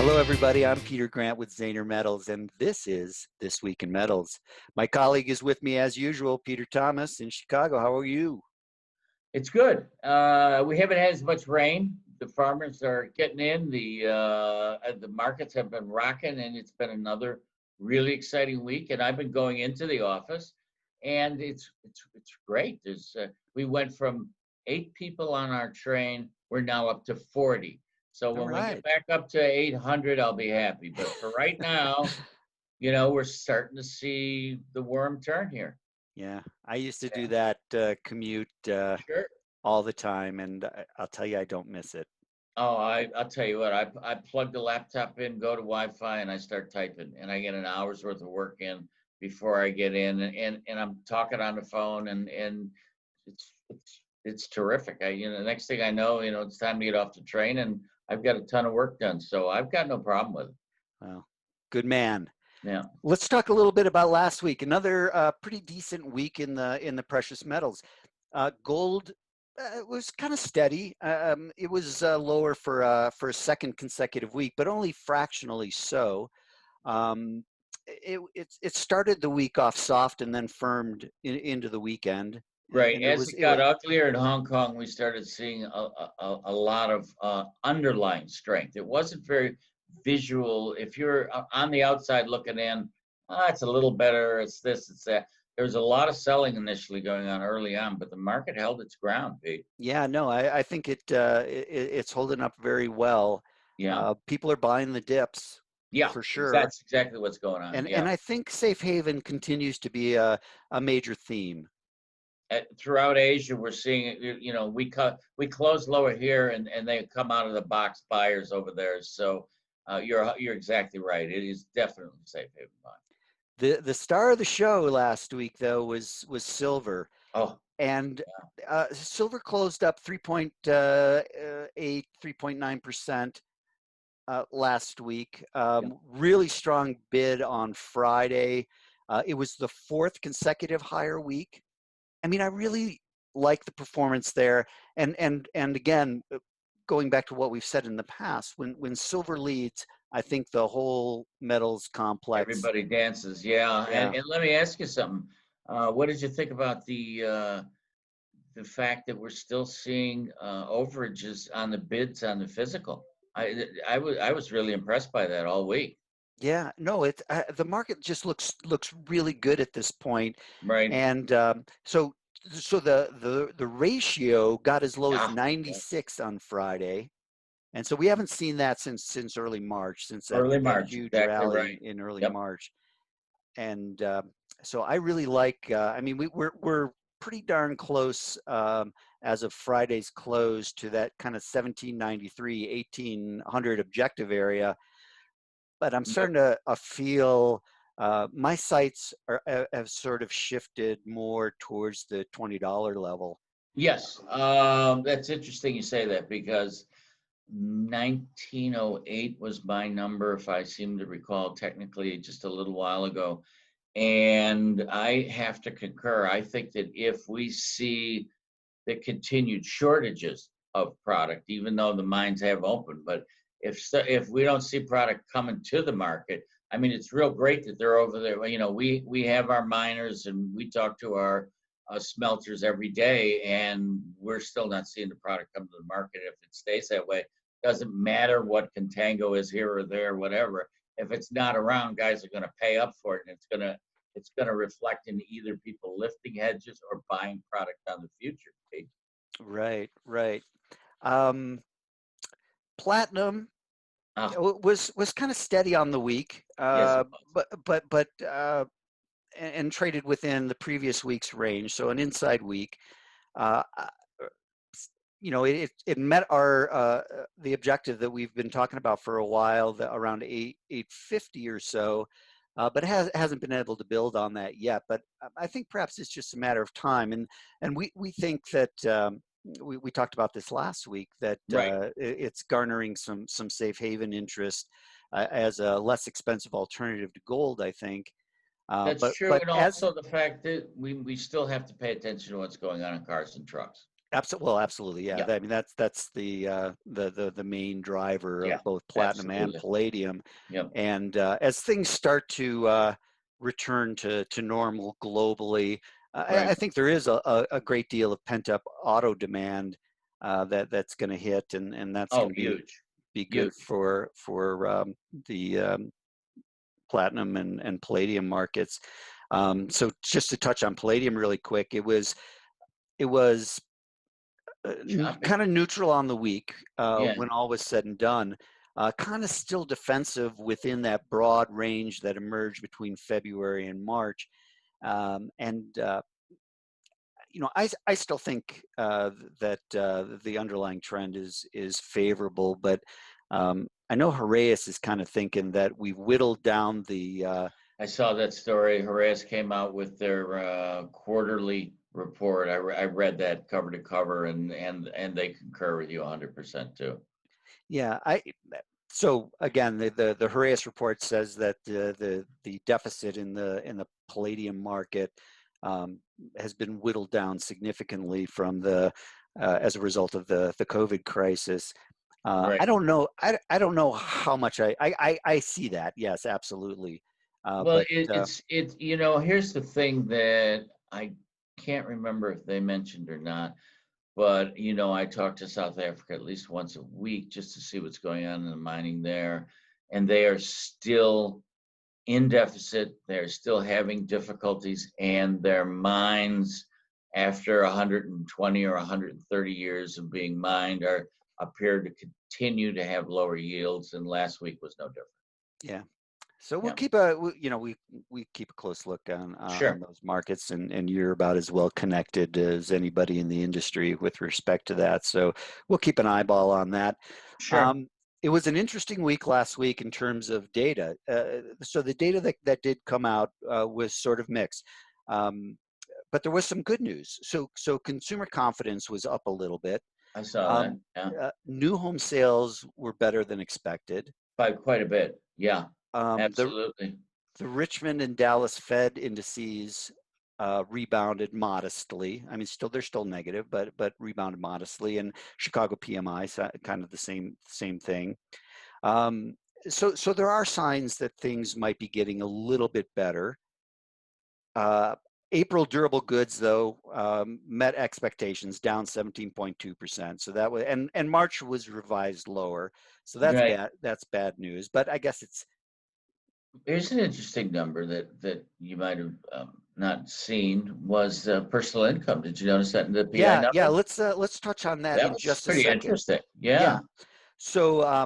Hello, everybody. I'm Peter Grant with Zaner Metals, and this is This Week in Metals. My colleague is with me as usual, Peter Thomas in Chicago. How are you? It's good. We haven't had as much rain. The farmers are getting in. The markets have been rocking, and it's been another really exciting week. And I've been going into the office, and it's great. We went from 8 people on our train. We're now up to 40. So All when we get right. back up to 800, I'll be happy. But for right now, we're starting to see the worm turn here. Yeah, I used to do Yeah, that commute sure. all the time, and I'll tell you, I don't miss it. Oh, I'll tell you what, I plug the laptop in, go to Wi-Fi, and I start typing, and I get an hour's worth of work in before I get in, and I'm talking on the phone, and it's terrific. The next thing I know, it's time to get off the train, and I've got a ton of work done, so I've got no problem with it. Well, good man. Yeah. Let's talk a little bit about last week. Another pretty decent week in the precious metals. Gold was kind of steady. It was lower for a second consecutive week, but only fractionally so. Um, it started the week off soft and then firmed into the weekend, Right. and As it it was got uglier in Hong Kong, we started seeing a lot of underlying strength. It wasn't very visual. If you're on the outside looking in, it's a little better. It's this, it's that. There was a lot of selling initially going on early on, but the market held its ground, Pete. yeah, no, I think it's holding up very well. Yeah. People are buying the dips Yeah. for sure. That's exactly what's going on. Yeah. And I think safe haven continues to be a major theme. Throughout Asia, we're seeing it. We close lower here, and they come out of the box buyers over there. So you're exactly right. It is definitely safe haven buying. The star of the show last week though was silver, Oh, and yeah. silver closed up 3.9% last week. Yeah. Really strong bid on Friday. It was the fourth consecutive higher week. I mean, I really like the performance there. And again, going back to what we've said in the past, when silver leads, I think the whole metals complex. Everybody dances. Yeah. And Yeah. and let me ask you something. What did you think about the fact that we're still seeing overages on the bids on the physical? I was really impressed by that all week. Yeah, no, the market just looks really good at this point, Right. and so the ratio got as low as Yeah. Yeah. 96 on Friday, and so we haven't seen that since early March, since Early that March. huge Exactly rally right. in early Yep. March, and so I really like. I mean, we're pretty darn close as of Friday's close to that kind of 1793, 1800 objective area, but I'm Yep. starting to feel my sights have sort of shifted more towards the $20 level. Yes, that's interesting you say that because 1908 was my number, if I seem to recall, technically just a little while ago. And I have to concur. I think that if we see the continued shortages of product, even though the mines have opened, but if we don't see product coming to the market, I mean, it's real great that they're over there. We have our miners and we talk to our smelters every day, and we're still not seeing the product come to the market. If it stays that way, doesn't matter what contango is here or there, whatever. If it's not around, guys are going to pay up for it, and it's gonna reflect in either people lifting hedges or buying product on the future. Pete. Right, right. Um, Platinum Ah, was kind of steady on the week, yes, it was. but and traded within the previous week's range, so an inside week. Uh, it met our the objective that we've been talking about for a while, around 850 or so, but hasn't been able to build on that yet. But I think perhaps it's just a matter of time, and we think that we talked about this last week, that Right. it's garnering some safe haven interest as a less expensive alternative to gold, I think. That's true, But and as also the fact that we still have to pay attention to what's going on in cars and trucks. Well, absolutely, yeah. Yeah, I mean, that's the main driver yeah, of both platinum and absolutely. palladium. Yep, And as things start to return to normal globally, I right. think there is a great deal of pent up auto demand that's going to hit, and that's Oh, going to huge, be good huge. for the platinum and palladium markets. So just to touch on palladium really quick, it was Choppy. kind of neutral on the week Yeah, when all was said and done. Kind of still defensive within that broad range that emerged between February and March. And I still think that the underlying trend is favorable, but I know Horaeus is kind of thinking that we've whittled down the I saw that story. Horace came out with their quarterly report. I read that cover to cover, and they concur with you 100% too. yeah. So again, the Horaeus report says that the deficit in the palladium market um, has been whittled down significantly from the as a result of the COVID crisis. I Right. don't know. I don't know how much I see that. Yes, absolutely. Well, But it's here's the thing that I can't remember if they mentioned or not, but I talk to South Africa at least once a week just to see what's going on in the mining there, and they are still in deficit. They're still having difficulties, and their mines, after 120 or 130 years of being mined, are appear to continue to have lower yields. And last week was no different. yeah. So we'll Yeah, keep we keep a close look on sure, those markets, and you're about as well connected as anybody in the industry with respect to that. So we'll keep an eyeball on that. sure. Um, it was an interesting week last week in terms of data. So the data that did come out was sort of mixed, but there was some good news. So consumer confidence was up a little bit. I saw that. Um, Yeah, New home sales were better than expected. by quite a bit. Yeah, The absolutely. The Richmond and Dallas Fed indices rebounded modestly. I mean, they're still negative, but rebounded modestly. And Chicago PMI kind of the same thing. Um, so there are signs that things might be getting a little bit better. Uh, April durable goods, though, met expectations, down 17.2%. So that was, and March was revised lower. So that's Right. bad. That's bad news. But I guess it's Here's an interesting number that you might have not seen was personal income. Did you notice that in the PI yeah. number? Let's touch on that That in was just a pretty second. interesting. Yeah. Yeah.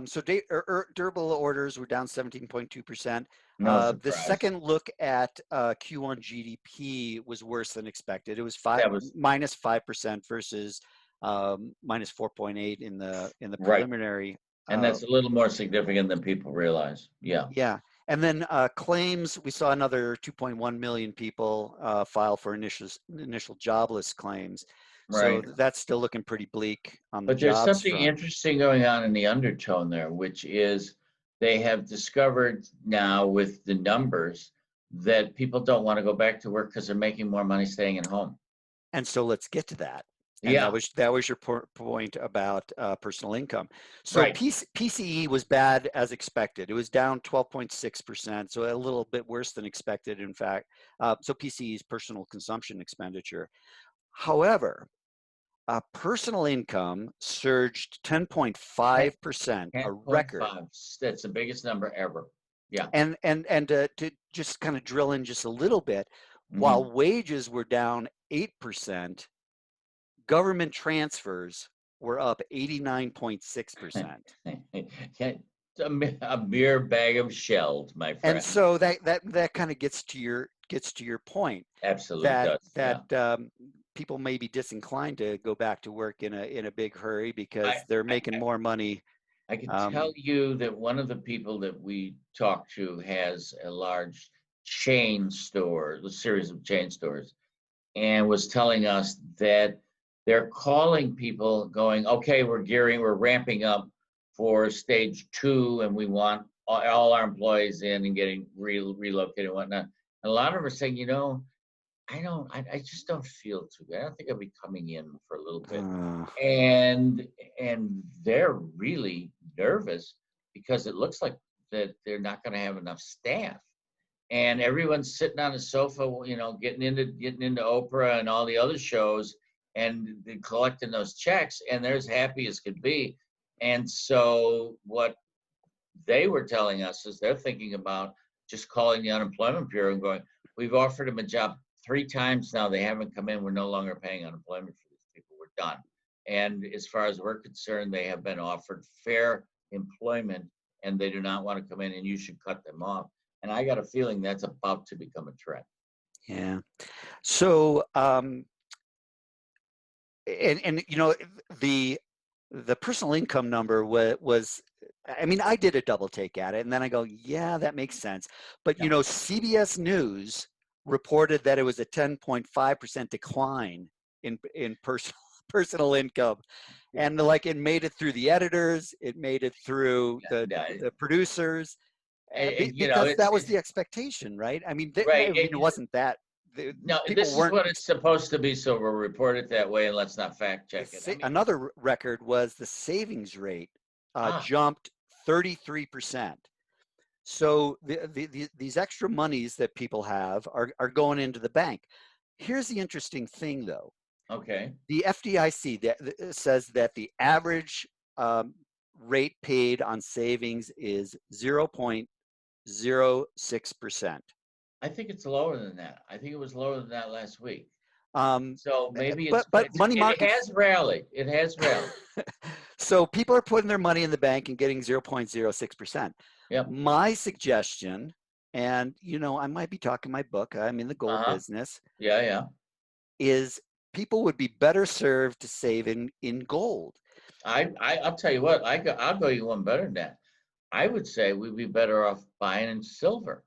Durable orders were down 17.2%. No The surprise. second look at Q1 GDP was worse than expected. It was That was minus 5% versus minus 4.8 in the right. preliminary. And Uh, that's a little more significant than people realize. Yeah. yeah, and then claims. We saw another 2.1 million people file for initial jobless claims. So Right. that's still looking pretty bleak on the But there's jobs something front. interesting going on in the undertone there, which is they have discovered now with the numbers that people don't want to go back to work because they're making more money staying at home. And so let's get to that. And that Yeah. was your point about personal income. So Right. PCE was bad as expected. It was down 12.6%, so a little bit worse than expected, in fact. So PCE is personal consumption expenditure. However, personal income surged 10.5%, a record. 10.5. That's the biggest number ever. Yeah. And to just kind of drill in just a little bit, Hmm. while wages were down 8%, government transfers were up 89.6%. A mere bag of shells, my And friend. so that kind of gets to your point Absolutely that does. Yeah. people may be disinclined to go back to work in a big hurry I, because they're I, making more money. I can tell Um, you that one of the people that we talked to has a large chain store, a series of chain stores, and was telling us that they're calling people going, okay, we're ramping up for stage two, and we want all our employees in and getting relocated and whatnot. And a lot of them are saying, I just don't feel too good. I don't think I'll be coming in for a little bit. Uh, And they're really nervous because it looks like that they're not going to have enough staff. And everyone's sitting on the sofa, getting into Oprah and all the other shows and collecting those checks, and they're as happy as could be. And so what they were telling us is they're thinking about just calling the unemployment bureau and going, we've offered them a job 3 times now. They haven't come in. We're no longer paying unemployment for these people. We're done. And as far as we're concerned, they have been offered fair employment and they do not want to come in, and you should cut them off. And I got a feeling that's about to become a trend. yeah. So, and the personal income number was, I mean, I did a double take at it, and then I go, yeah, that makes sense. But Yeah. CBS News reported that it was a 10.5% decline in personal income, Yeah. and like it made it through the editors, it made it through Yeah. the producers, because that was It's the expectation, right? I mean, I right. mean, it wasn't that No, people this is weren't. what it's supposed to be. So we'll report it that way and let's not fact check it. I mean, Another record was the savings rate ah, jumped 33%. So these extra monies that people have are going into the bank. Here's the interesting thing, though. okay. The FDIC says that the average rate paid on savings is 0.06%. I think it's lower than that. I think it was lower than that last week. Um, So maybe but money it market. has rallied. It has rallied. So people are putting their money in the bank and getting 0.06%. Yep. My suggestion, and I might be talking my book, I'm in the gold Uh-huh. business, Yeah, yeah. is people would be better served to save in gold. I'll tell you what, I'll go you one better than that. I would say we'd be better off buying in silver.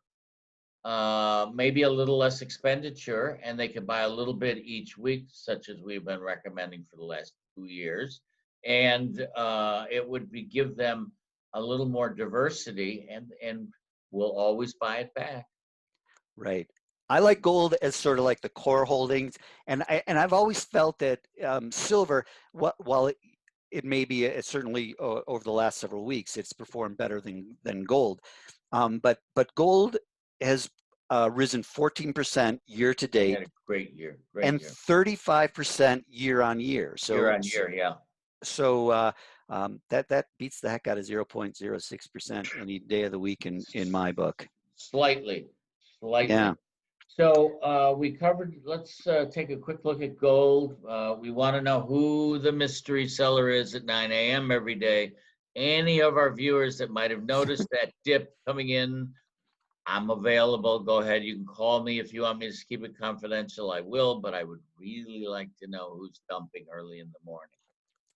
Maybe a little less expenditure, and they can buy a little bit each week, such as we've been recommending for the last 2 years. And it would give them a little more diversity, and we'll always buy it back. Right. I like gold as sort of like the core holdings, and I've always felt that silver, while it may be certainly over the last several weeks, it's performed better than gold. But gold has risen 14% year to We had date a great and year, 35% year on year. year So on year. Yeah, that beats the heck out of 0.06% any day of the week in my book. slightly, Yeah. slightly. So we covered. Let's take a quick look at gold. We want to know who the mystery seller is at 9 a.m. every day. Any of our viewers that might have noticed that dip coming in, I'm available. Go ahead. You can call me if you want me to keep it confidential. I will, but I would really like to know who's dumping early in the morning.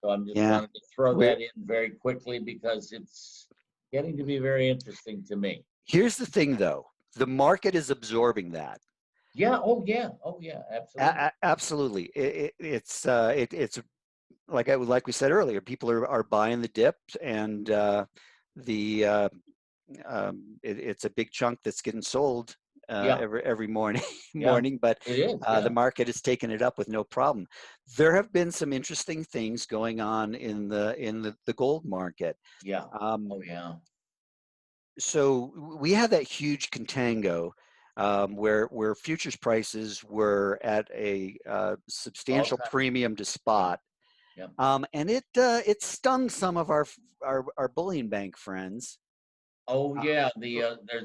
So I'm just Yeah. wanted to throw We're, that in very quickly because it's getting to be very interesting to me. Here's the thing, though. The market is absorbing that. Yeah. Oh yeah. Oh yeah. Absolutely. Absolutely. It's like we said earlier. People are buying the dip, and the it's a big chunk that's getting sold Yeah. every morning. Yeah. morning. But It is. the Yeah. market has taken it up with no problem. There have been some interesting things going on in the gold market. Yeah. Um, Oh yeah. so we had that huge contango where futures prices were at a All substantial time. premium to Yeah. spot, Yeah. and it stung some of our bullion bank friends. Oh Uh, yeah.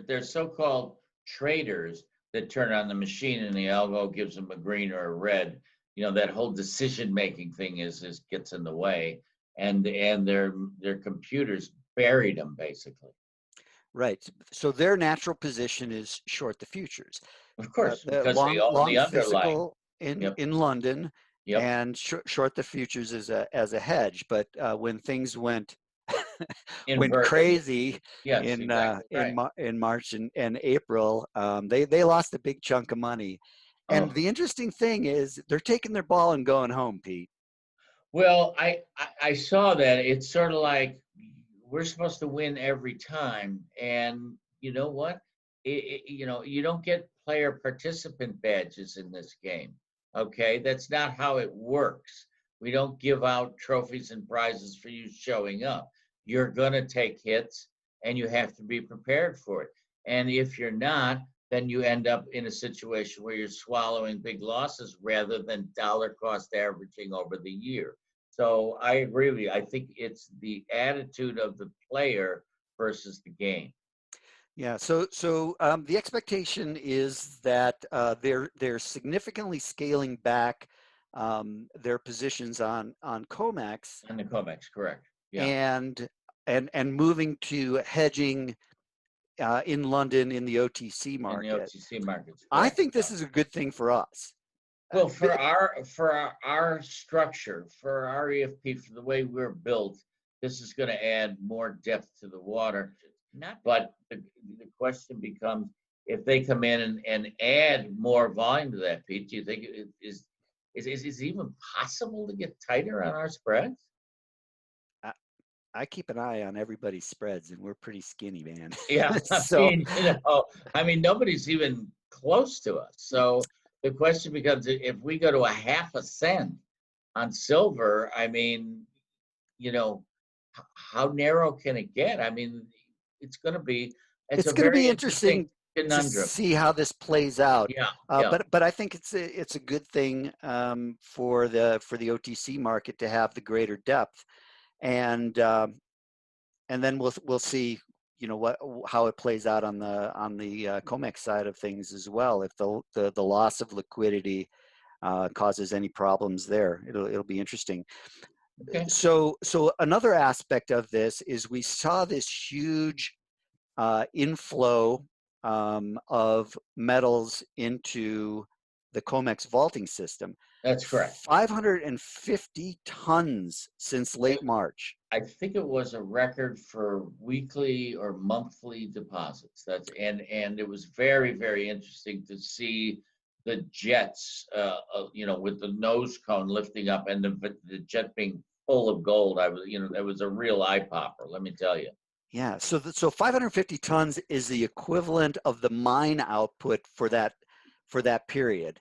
They're so-called traders that turn on the machine and the algo gives them a green or a red. That whole decision-making thing is gets in the way, and their computers buried them basically. right. So their natural position is short the futures, Of course, the because they long own long the underlying. physical in Yep. London, Yep. and short the futures as a hedge. But when things went Inverted. crazy Yes, exactly right. In March and April, they lost a big chunk of money. And Oh, the interesting thing is they're taking their ball and going home, Pete. well, I saw that. It's sort of like we're supposed to win every time, and you know what? you don't get player participant badges in this game. Okay, that's not how it works. We don't give out trophies and prizes for you showing up. You're going to take hits and you have to be prepared for it. And if you're not, then you end up in a situation where you're swallowing big losses rather than dollar cost averaging over the year. So I agree with you. I think it's the attitude of the player versus the game. Yeah, the expectation is that they're significantly scaling back their positions on COMEX And the COMEX, correct. Yeah. and and moving to hedging in London in the OTC In the market. OTC markets, I correct. think this is a good thing for us. Uh, Well, bi- for our structure, for our EFP, for the way we're built, this is going to add more depth to the water. Not, but the question becomes if they come in and add more volume to that, Pete. Do you think is it even possible to get tighter on our spreads? I, I keep an eye on everybody's spreads, and we're pretty skinny, man. Yeah, So I mean, nobody's even close to us. So the question becomes, if we go to a half a cent on silver, I mean, you know, how narrow can it get? I mean, it's going to be, it's a it's going to very be interesting interesting to conundrum. see how this plays out. Yeah, yeah, But I think it's a good thing for the OTC market to have the greater depth, and then we'll see, you know, how it plays out on the COMEX side of things as well. If the loss of liquidity causes any problems there, it'll be interesting. okay, So another aspect of this is we saw this huge inflow of metals into the COMEX vaulting system. that's correct. 550 tons since late March. I think it was a record for weekly or monthly deposits. And it was very, very interesting to see the jets, with the nose cone lifting up and the jet being full of gold. That was a real eye popper, let me tell you. Yeah, so 550 tons is the equivalent of the mine output for that period.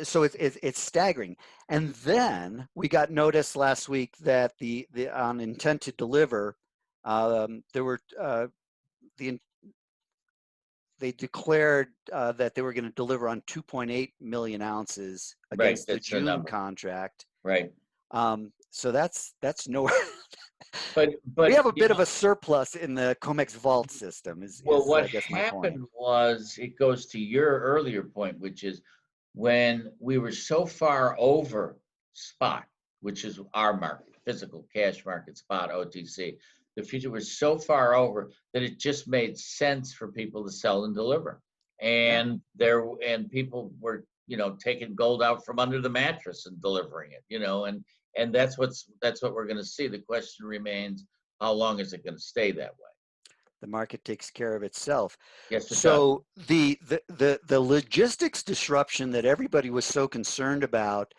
So it's staggering. And then we got notice last week that the on intent to deliver, there were the they declared that they were going to deliver on 2.8 million ounces Right, against the that's the June number. contract. Right. So that's nowhere. But We but have a bit of a surplus in the COMEX vault system. well, Is what I guess my point. happened was it goes to your earlier point, which is when we were so far over spot, which is our market, physical cash market, spot OTC, the future was so far over that it just made sense for people to sell and deliver. Yeah. And people were, taking gold out from under the mattress and delivering it, and that's what we're going to see. The question remains, how long is it going to stay that way? The market takes care of itself. Yes, it does. So the logistics disruption that everybody was so concerned about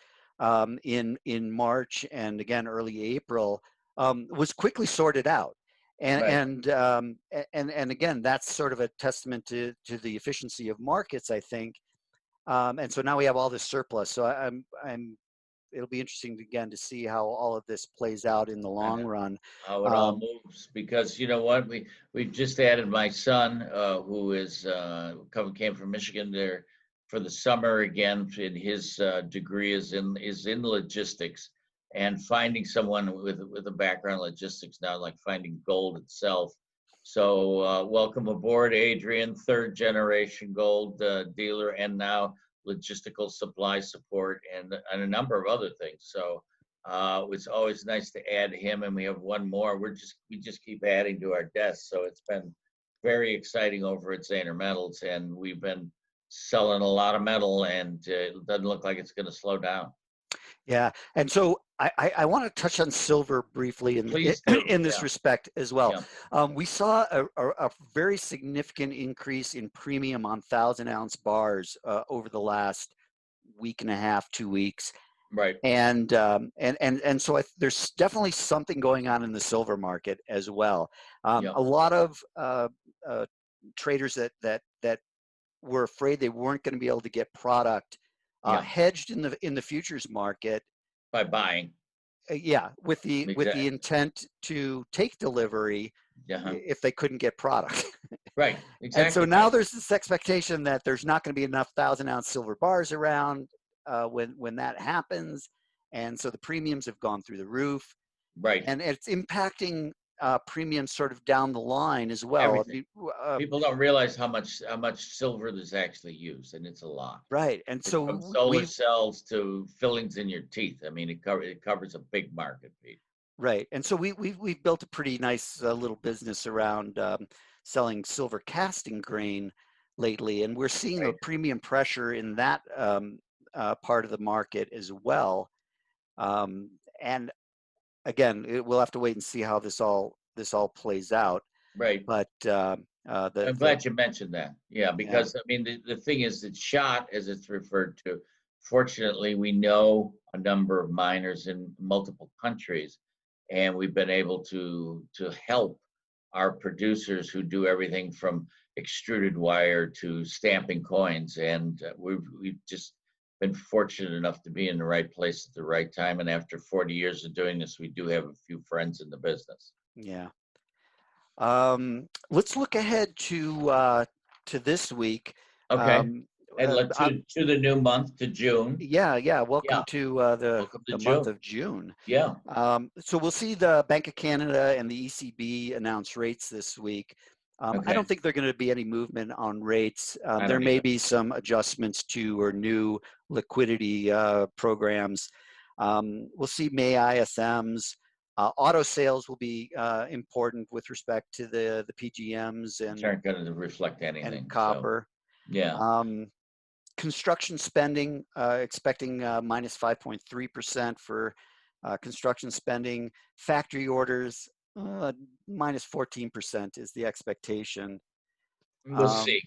in March and again early April was quickly sorted out. And Right. and again, that's sort of a testament to the efficiency of markets, I think. And so now we have all this surplus. So I'm it'll be interesting again to see how all of this plays out in the long run. How it all Um, moves, because you know what, we've just added my son, who is came from Michigan there for the summer again, and his degree is in logistics, and finding someone with a background in logistics now like finding gold itself. So welcome aboard, Adrian, third generation gold dealer, and now logistical supply support and a number of other things. So it's always nice to add him, and we have one more. We just keep adding to our desk, so it's been very exciting over at Zaner Metals, and we've been selling a lot of metal, and it doesn't look like it's going to slow down. Yeah, and so I want to touch on silver briefly Please do. in this Yeah, respect as well. yeah, We saw a very significant increase in premium on 1,000-ounce bars over the last week and a half, 2 weeks, right. and so there's definitely something going on in the silver market as well. Yeah, A lot of traders that were afraid they weren't going to be able to get product Yeah. hedged in the futures market. By buying. Yeah, with the Exactly. intent to take delivery Uh-huh. if they couldn't get product. Right. And so Exactly now right. there's this expectation that there's not going to be enough 1,000-ounce silver bars around when that happens, and so the premiums have gone through the roof, Right. and it's impacting premiums sort of down the line as well. I Everything. mean, People don't realize how much silver there's actually used, and it's a lot. right, and It's so from solar we've cells to fillings in your teeth. I mean, it covers a big market, Pete. right, and so we've built a pretty nice little business around selling silver casting grain lately, and we're seeing the Right. premium pressure in that part of the market as well. And again, we'll have to wait and see how this all plays out. Right. But I'm the glad you mentioned that. Yeah, yeah, because I mean, the thing is that shot, as it's referred to, fortunately, we know a number of miners in multiple countries, and we've been able to help our producers who do everything from extruded wire to stamping coins, and we've just been fortunate enough to be in the right place at the right time. And after 40 years of doing this, we do have a few friends in the business. yeah. Let's look ahead to this week. Okay, Um, and let to the new month, to June. yeah, yeah. Yeah, Welcome to welcome to the month June. of June. Yeah, So we'll see the Bank of Canada and the ECB announce rates this week. I okay. don't think there are going to be any movement on rates. I There don't may either. be some adjustments to or new liquidity programs. We'll see May ISMs. Auto sales will be important with respect to the PGMs Which aren't gonna reflect and anything, so, copper. yeah. Um, Construction spending, expecting minus 5.3% for construction spending. Factory orders, minus 14% is the expectation. We'll Um, see.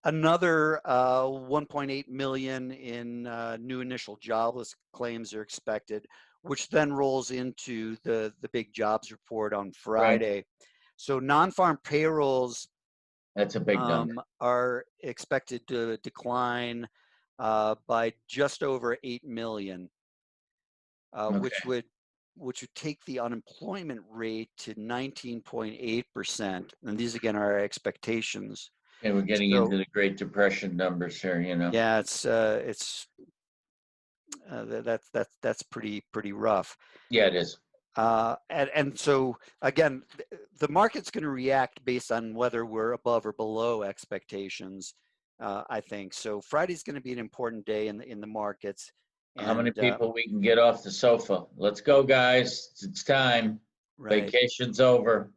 Another 1.8 million in new initial jobless claims are expected, which then rolls into the big jobs report on Right, Friday. So non-farm payrolls that's a big number. are expected to decline by just over 8 million, Okay, which would take the unemployment rate to 19.8%. And these again are our expectations. and we're getting So into the Great Depression numbers here, you know? yeah, it's that's pretty rough. Yeah, it is. And so again, the market's going to react based on whether we're above or below expectations. I think so. Friday's going to be an important day in the markets, How many and people we can get off the sofa? Let's go, guys. It's time. right, Vacation's over.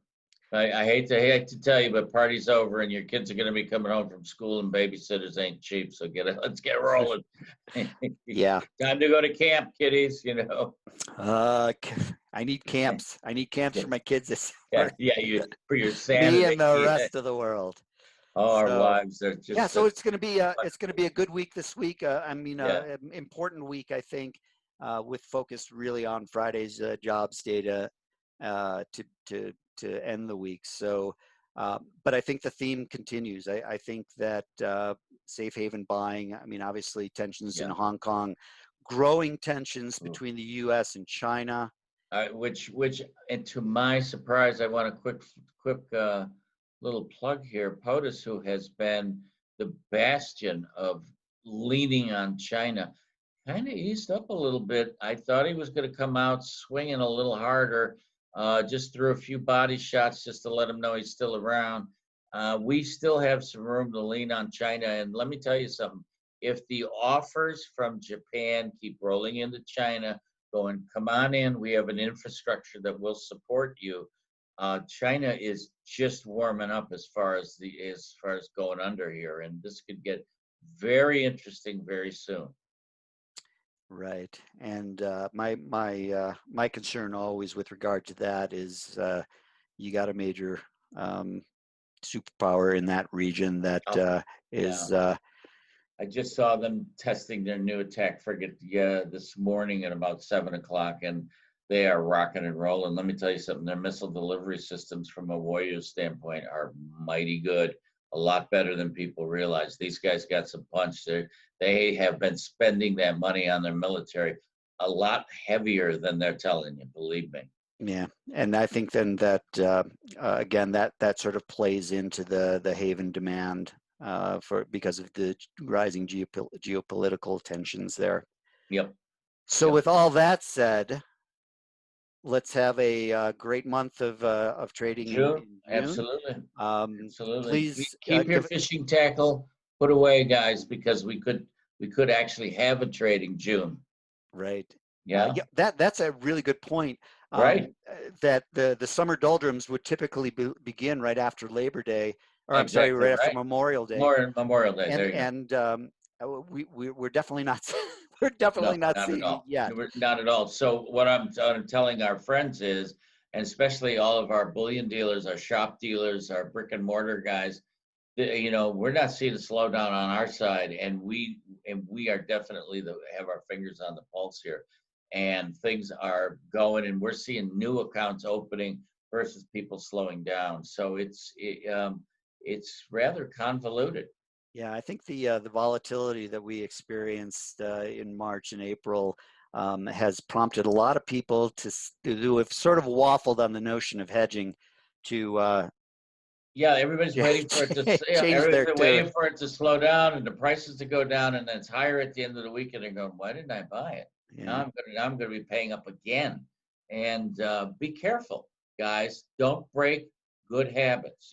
I hate to tell you, but party's over, and your kids are gonna be coming home from school, and babysitters ain't cheap, so let's get rolling. yeah. Time to go to camp, kiddies, you know? I need camps. I need camps for my kids this Yeah, summer. yeah, for your Me sanity. and the Yeah. rest of the world. Oh, our So wives are yeah, just so such it's going to be a good week this week. I mean, yeah, important week I think, with focus really on Friday's jobs data to end the week. So, but I think the theme continues. I think that safe haven buying. I mean, obviously tensions in yeah. Hong Kong, growing tensions Ooh. between the U.S. and China. Which, and to my surprise, I want a quick little plug here. POTUS, who has been the bastion of leaning on China, kind of eased up a little bit. I thought he was going to come out swinging a little harder, just threw a few body shots just to let him know he's still around. We still have some room to lean on China. And let me tell you something, if the offers from Japan keep rolling into China, going, come on in, we have an infrastructure that will support you. China is just warming up as far as going under here, and this could get very interesting very soon. Right. And my concern always with regard to that is you got a major superpower in that region that Oh, yeah. is I just saw them testing their new attack frigate, yeah, this morning at about 7 o'clock, and They are rocking and rolling. Let me tell you something. Their missile delivery systems, from a Warrior standpoint, are mighty good. A lot better than people realize. These guys got some punch. They have been spending that money on their military a lot heavier than they're telling you. Believe me. Yeah, and I think then that again that sort of plays into the Haven demand for because of the rising geopolitical tensions there. Yep. So Yep. with all that said, let's have a great month of trading June. in June. Absolutely. Absolutely. Please Keep your give fishing tackle put away, guys, because we could actually have a trading June. right. Yeah. Yeah, that's a really good point. Right. That the summer doldrums would typically begin right after Labor Day, or I'm sorry, Exactly right after right. Memorial Day, Memorial Day. and There you go. we're definitely not we're definitely No, not not at seeing it all. yet. Not at all. So what I'm telling our friends is, and especially all of our bullion dealers, our shop dealers, our brick and mortar guys, we're not seeing a slowdown on our side, and we are definitely have our fingers on the pulse here, and things are going, and we're seeing new accounts opening versus people slowing down. So it's rather convoluted. Yeah, I think the volatility that we experienced in March and April has prompted a lot of people who have sort of waffled on the notion of hedging to Yeah, everybody's waiting for it to. Yeah, change their everybody's waiting tune. for it to slow down and the prices to go down, and then it's higher at the end of the week, and they're going, "Why didn't I buy it? Now Yeah, I'm gonna be paying up again." And be careful, guys. Don't break good habits.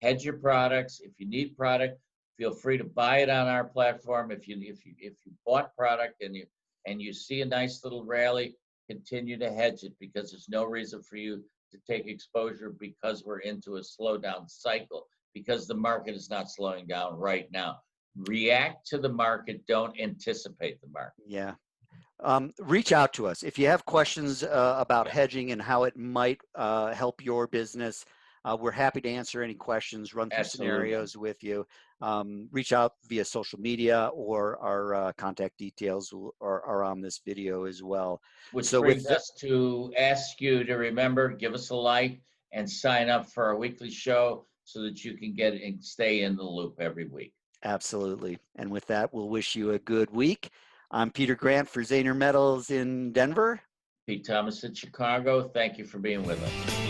Hedge your products. If you need product, feel free to buy it on our platform. If you bought product and you see a nice little rally, continue to hedge it, because there's no reason for you to take exposure because we're into a slowdown cycle, because the market is not slowing down right now. React to the market, don't anticipate the market. yeah. Reach out to us if you have questions about Yeah, hedging and how it might help your business. We're happy to answer any questions, run through absolutely. scenarios with you. Reach out via social media, or our contact details are on this video as well. Which So with brings us to ask you to remember, give us a like and sign up for our weekly show so that you can get and stay in the loop every week. Absolutely. And with that, we'll wish you a good week. I'm Peter Grant for Zaner Metals in Denver. Pete Thomas in Chicago, thank you for being with us.